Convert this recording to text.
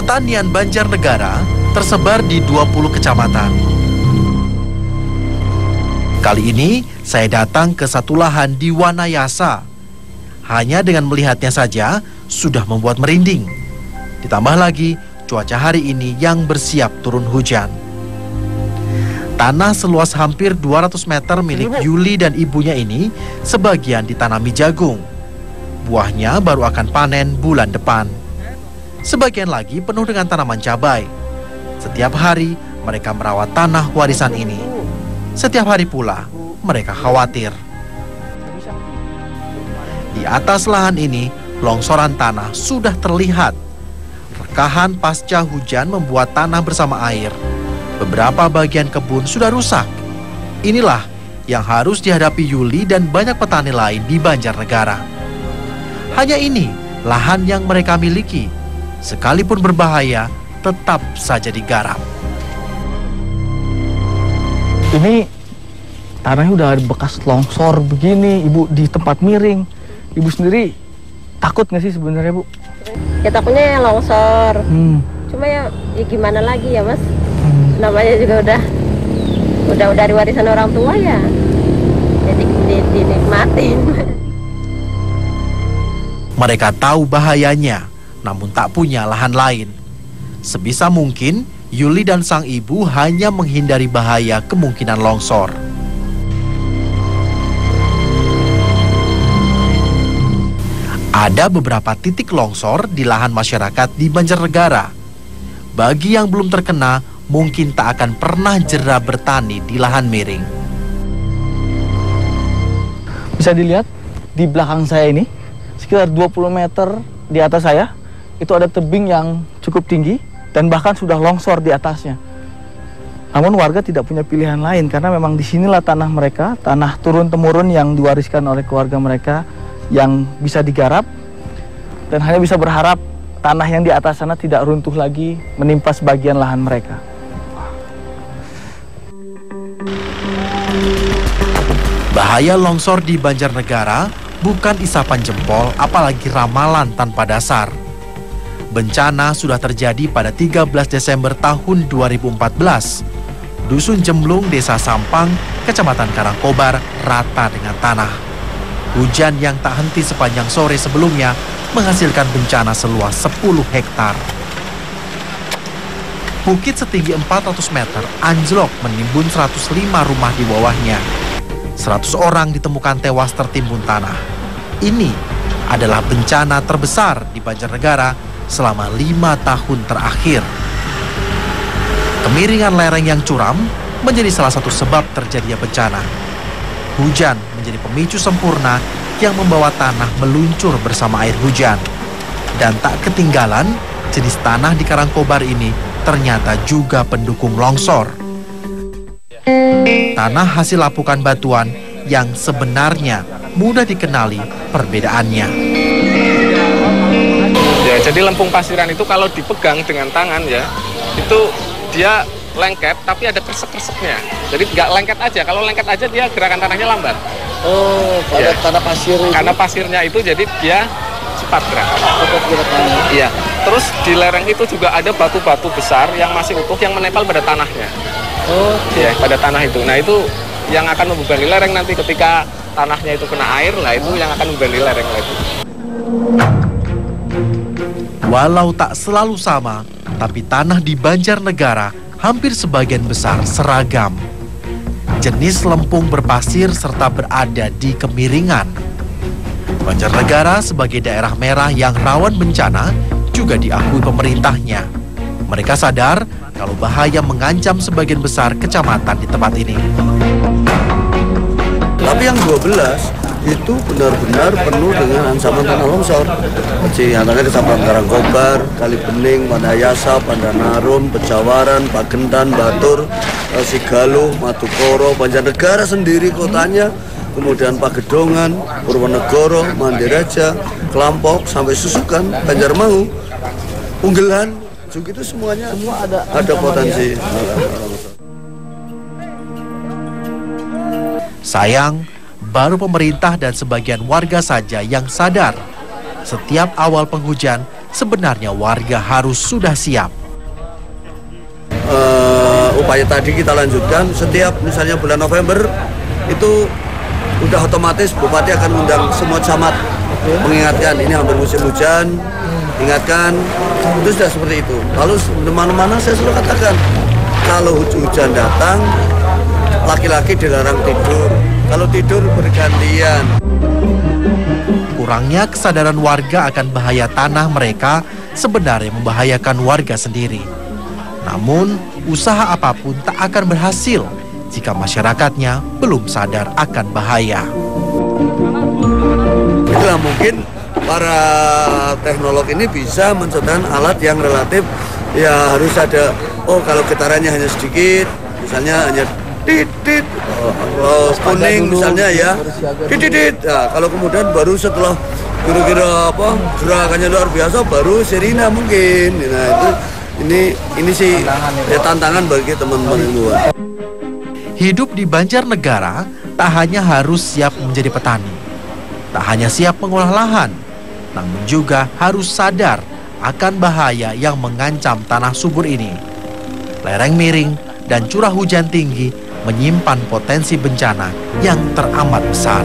Pertanian Banjarnegara tersebar di 20 kecamatan. Kali ini saya datang ke satu lahan di Wanayasa. Hanya dengan melihatnya saja sudah membuat merinding. Ditambah lagi cuaca hari ini yang bersiap turun hujan. Tanah seluas hampir 200 meter milik Yuli dan ibunya ini sebagian ditanami jagung. Buahnya baru akan panen bulan depan. Sebagian lagi penuh dengan tanaman cabai. Setiap hari mereka merawat tanah warisan ini. Setiap hari pula mereka khawatir. Di atas lahan ini longsoran tanah sudah terlihat. Rekahan pasca hujan membuat tanah bersama air. Beberapa bagian kebun sudah rusak. Inilah yang harus dihadapi Yuli dan banyak petani lain di Banjarnegara. Hanya ini lahan yang mereka miliki. Sekalipun berbahaya, tetap saja digarap. Ini tanahnya udah ada bekas longsor begini, Ibu, di tempat miring. Ibu sendiri takut nggak sih sebenarnya, Bu? Ya takutnya yang longsor. Cuma ya gimana lagi ya, Mas? Namanya juga udah dari warisan orang tua ya. Jadi dinikmatin. Mereka tahu bahayanya, namun tak punya lahan lain. Sebisa mungkin, Yuli dan sang ibu hanya menghindari bahaya kemungkinan longsor. Ada beberapa titik longsor di lahan masyarakat di Banjarnegara. Bagi yang belum terkena, mungkin tak akan pernah jera bertani di lahan miring. Bisa dilihat di belakang saya ini, sekitar 20 meter di atas saya, itu ada tebing yang cukup tinggi dan bahkan sudah longsor di atasnya. Namun warga tidak punya pilihan lain karena memang disinilah tanah mereka, tanah turun-temurun yang diwariskan oleh keluarga mereka yang bisa digarap, dan hanya bisa berharap tanah yang di atas sana tidak runtuh lagi menimpa sebagian lahan mereka. Bahaya longsor di Banjarnegara bukan isapan jempol, apalagi ramalan tanpa dasar. Bencana sudah terjadi pada 13 Desember tahun 2014. Dusun Jemblung, Desa Sampang, Kecamatan Karangkobar rata dengan tanah. Hujan yang tak henti sepanjang sore sebelumnya menghasilkan bencana seluas 10 hektar. Bukit setinggi 400 meter anjlok menimbun 105 rumah di bawahnya. 100 orang ditemukan tewas tertimbun tanah. Ini adalah bencana terbesar di Banjarnegara selama 5 tahun terakhir. Kemiringan lereng yang curam menjadi salah satu sebab terjadinya bencana. Hujan menjadi pemicu sempurna yang membawa tanah meluncur bersama air hujan. Dan tak ketinggalan, jenis tanah di Karangkobar ini ternyata juga pendukung longsor. Tanah hasil lapukan batuan yang sebenarnya mudah dikenali perbedaannya. Ya, jadi lempung pasiran itu kalau dipegang dengan tangan ya, itu dia lengket tapi ada kresek-kreseknya. Jadi nggak lengket aja, kalau lengket aja dia gerakan tanahnya lambat. Oh, pada tanah pasir itu. Karena pasirnya itu jadi dia cepat gerak. Iya. Terus di lereng itu juga ada batu-batu besar yang masih utuh yang menempel pada tanahnya. Oh, iya, pada tanah itu. Nah, itu yang akan membebani lereng nanti ketika tanahnya itu kena air, lah itu yang akan membebani lereng lagi. Walau tak selalu sama, tapi tanah di Banjarnegara hampir sebagian besar seragam. Jenis lempung berpasir serta berada di kemiringan. Banjarnegara sebagai daerah merah yang rawan bencana juga diakui pemerintahnya. Mereka sadar kalau bahaya mengancam sebagian besar kecamatan di tempat ini. Tapi yang 12 itu benar-benar penuh dengan ancaman tanah longsor. Jadi antaranya Kecamatan Karangkobar, Kali Bening, Wanayasa, Pandanarum, Pejawaran, Pagentan, Batur, Sigaluh, Madukoro, Banjarnegara sendiri kotanya, kemudian Pagedongan, Purwonegoro, Mandiraja, Kelampok, sampai Susukan, Banjarmangu, Unggelan, juga itu semuanya ada potensi. Sayang, baru pemerintah dan sebagian warga saja yang sadar. Setiap awal penghujan sebenarnya warga harus sudah siap. Upaya tadi kita lanjutkan, setiap misalnya bulan November itu udah otomatis Bupati akan undang semua camat mengingatkan ini hampir musim hujan, ingatkan, itu sudah seperti itu. Lalu mana-mana saya selalu katakan, kalau hujan datang, laki-laki dilarang tidur, kalau tidur bergantian. Kurangnya kesadaran warga akan bahaya tanah mereka sebenarnya membahayakan warga sendiri. Namun, usaha apapun tak akan berhasil jika masyarakatnya belum sadar akan bahaya. Itulah mungkin para teknolog ini bisa menciptakan alat yang relatif ya harus ada, oh kalau getarannya hanya sedikit, misalnya hanya titit, kalau kuning misalnya ya titit. Nah, kalau kemudian baru setelah kira-kira gerakannya luar biasa baru sirina mungkin. Nah itu ini sih ya, tantangan bagi teman-teman ilmuwan. Hidup di Banjarnegara tak hanya harus siap menjadi petani, tak hanya siap mengolah lahan, namun juga harus sadar akan bahaya yang mengancam tanah subur ini. Lereng miring dan curah hujan tinggi menyimpan potensi bencana yang teramat besar.